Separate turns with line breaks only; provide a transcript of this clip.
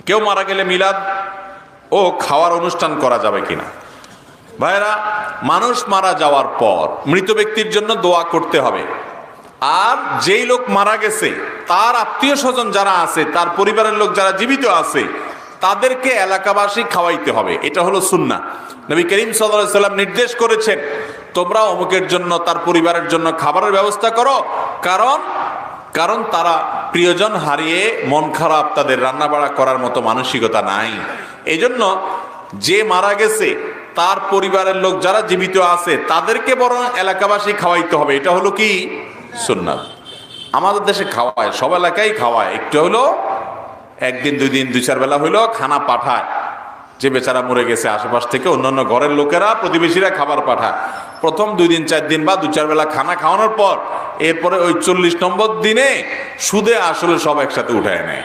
কেউ মারা গেলে মিলাদ ও খাওয়ার অনুষ্ঠান করা যাবে কিনা? ভাইরা, মানুষ মারা যাওয়ার পর মৃত ব্যক্তির জন্য দোয়া করতে হবে। আর যেই লোক মারা গেছে তার আত্মীয় স্বজন যারা আছে, তার পরিবারের লোক যারা জীবিত আছে, তাদেরকে এলাকাবাসী খাওয়াইতে হবে। এটা হলো সুন্নাহ। নবী করিম সাল্লাল্লাহু আলাইহি সাল্লাম নির্দেশ করেছেন, তোমরা অমুকের জন্য, তার পরিবারের জন্য খাবারের ব্যবস্থা করো, কারণ তারা প্রিয়জন হারিয়ে মন খারাপ, তাদের রান্না বাড়া করার মতো মানসিকতা নাই। এই জন্য যে মারা গেছে তার পরিবারের লোক যারা জীবিত আছে তাদেরকে বরং এলাকাবাসী খাওয়াইতে হবে। এটা হলো কি সুন্নাত। আমাদের দেশে খাওয়ায়, সব এলাকায় খাওয়ায়, একটু হলো একদিন দুই দিন দুই চার বেলা হইলো খানা পাঠায়। যে বেচারা মরে গেছে আশেপাশ থেকে অন্যান্য ঘরের লোকেরা, প্রতিবেশীরা খাবার পাঠায়। প্রথম 2 দিন 4 দিন বা 2-4 বেলা খানা খাওয়ানোর পর এরপরে ওই 40 নম্বর দিনে সুদে আসলে সব একসাথে উঠায় নেয়।